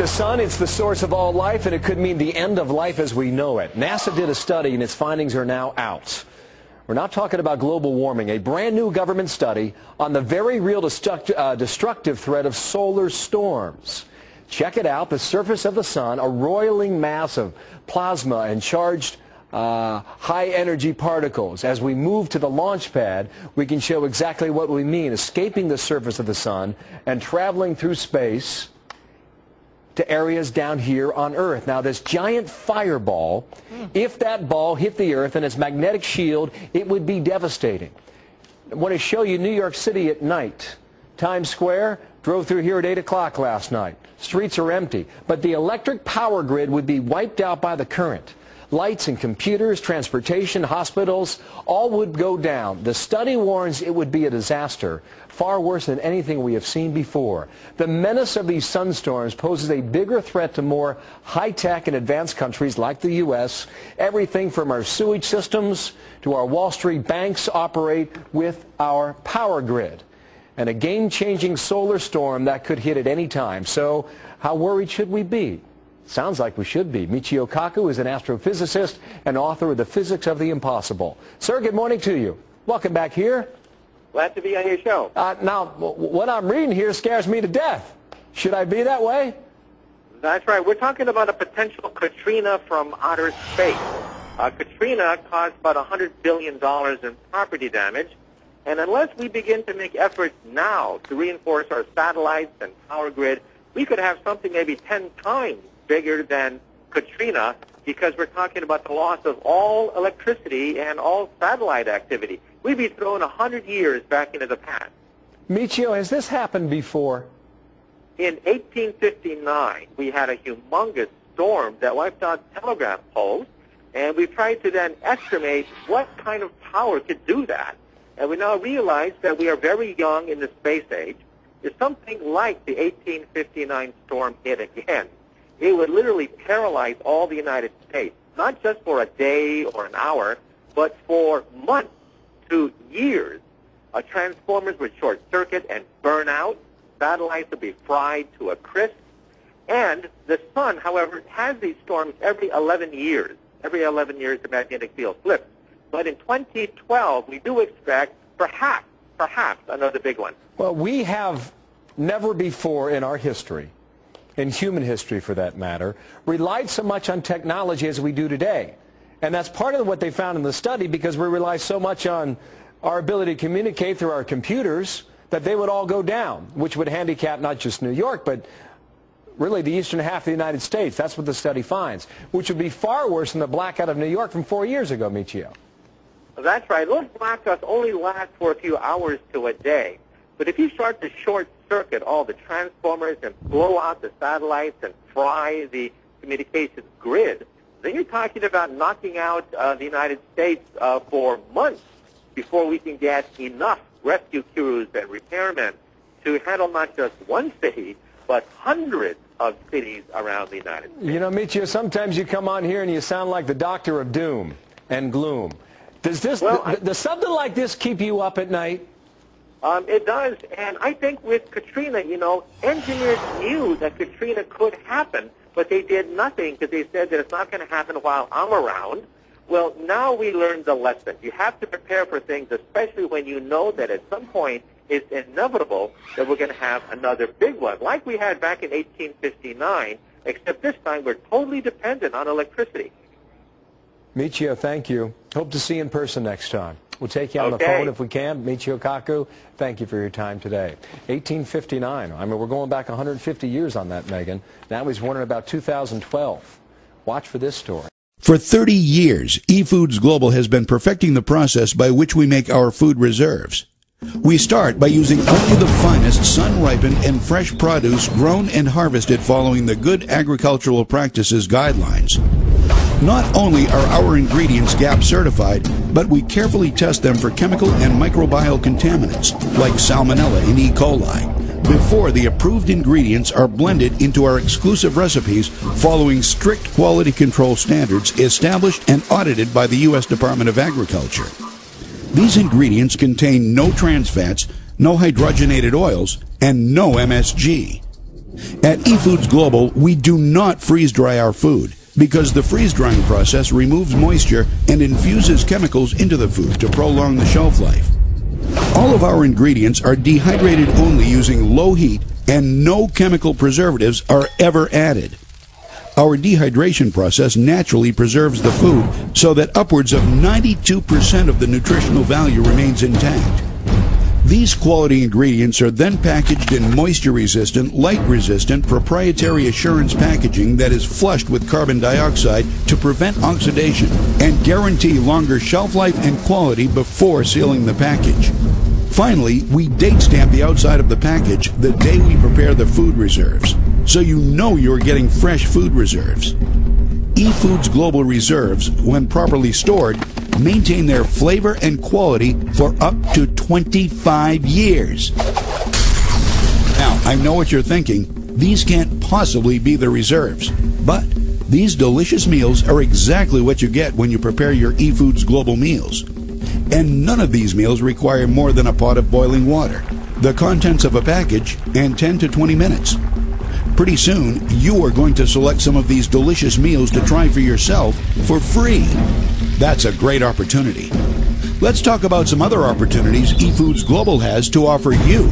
The sun, it's the source of all life, and it could mean the end of life as we know it. NASA did a study, and its findings are now out. We're not talking about global warming, a brand new government study on the very real destructive threat of solar storms. Check it out, the surface of the sun, a roiling mass of plasma and charged high-energy particles. As we move to the launch pad, we can show exactly what we mean, escaping the surface of the sun and traveling through space to areas down here on Earth. Now, this giant fireball, if that ball hit the Earth and its magnetic shield, it would be devastating. I want to show you New York City at night. Times Square, drove through here at 8 o'clock last night. Streets are empty, but the electric power grid would be wiped out by the current. Lights and computers, transportation, hospitals, all would go down. The study warns it would be a disaster, far worse than anything we have seen before. The menace of these sunstorms poses a bigger threat to more high-tech and advanced countries like the U.S. Everything from our sewage systems to our Wall Street banks operate with our power grid. And a game-changing solar storm that could hit at any time. So how worried should we be? Sounds like we should be. Michio Kaku is an astrophysicist and author of The Physics of the Impossible. Sir, good morning to you. Welcome back here. Glad to be on your show. Now, what I'm reading here scares me to death. Should I be that way? That's right. We're talking about a potential Katrina from outer space. Katrina caused about $100 billion in property damage. And unless we begin to make efforts now to reinforce our satellites and power grid, we could have something maybe 10 times bigger than Katrina, because we're talking about the loss of all electricity and all satellite activity. We'd be thrown 100 years back into the past. Michio, has this happened before? In 1859, we had a humongous storm that wiped out telegraph poles, and we tried to then estimate what kind of power could do that. And we now realize that we are very young in the space age. If something like the 1859 storm hit again, it would literally paralyze all the United States, not just for a day or an hour, but for months to years. Transformers would short circuit and burn out. Satellites would be fried to a crisp. And the sun, however, has these storms every 11 years. Every 11 years, the magnetic field flips. But in 2012, we do expect perhaps another big one. Well, we have never before in our history, in human history for that matter, relied so much on technology as we do today. And that's part of what they found in the study, because we rely so much on our ability to communicate through our computers that they would all go down, which would handicap not just New York, but really the eastern half of the United States. That's what the study finds, which would be far worse than the blackout of New York from 4 years ago, Michio. That's right. Those blackouts only last for a few hours to a day. But if you start to short-circuit all the transformers and blow out the satellites and fry the communications grid, then you're talking about knocking out the United States for months before we can get enough rescue crews and repairmen to handle not just one city, but hundreds of cities around the United States. You know, Michio, sometimes you come on here and you sound like the doctor of doom and gloom. Does something like this keep you up at night? It does, and I think with Katrina, you know, engineers knew that Katrina could happen, but they did nothing because they said that it's not going to happen while I'm around. Well, now we learned the lesson. You have to prepare for things, especially when you know that at some point it's inevitable that we're going to have another big one, like we had back in 1859, except this time we're totally dependent on electricity. Michio, thank you. Hope to see you in person next time. We'll take you on the phone if we can. Michio Kaku, thank you for your time today. 1859. I mean, we're going back 150 years on that, Megan. Now he's wondering about 2012. Watch for this story. For 30 years, eFoods Global has been perfecting the process by which we make our food reserves. We start by using only the finest sun-ripened and fresh produce grown and harvested following the Good Agricultural Practices guidelines. Not only are our ingredients GAP certified, but we carefully test them for chemical and microbial contaminants like Salmonella and E. coli before the approved ingredients are blended into our exclusive recipes following strict quality control standards established and audited by the U.S. Department of Agriculture. These ingredients contain no trans fats, no hydrogenated oils, and no MSG. At eFoods Global, we do not freeze dry our food because the freeze drying process removes moisture and infuses chemicals into the food to prolong the shelf life. All of our ingredients are dehydrated only using low heat, and no chemical preservatives are ever added. Our dehydration process naturally preserves the food so that upwards of 92% of the nutritional value remains intact. These quality ingredients are then packaged in moisture-resistant, light-resistant, proprietary assurance packaging that is flushed with carbon dioxide to prevent oxidation and guarantee longer shelf life and quality before sealing the package. Finally, we date stamp the outside of the package the day we prepare the food reserves, so you know you're getting fresh food reserves. eFoods Global Reserves, when properly stored, maintain their flavor and quality for up to 25 years. Now, I know what you're thinking. These can't possibly be the reserves. But these delicious meals are exactly what you get when you prepare your eFoods Global meals. And none of these meals require more than a pot of boiling water, the contents of a package, and 10 to 20 minutes. Pretty soon, you are going to select some of these delicious meals to try for yourself for free. That's a great opportunity. Let's talk about some other opportunities eFoods Global has to offer you.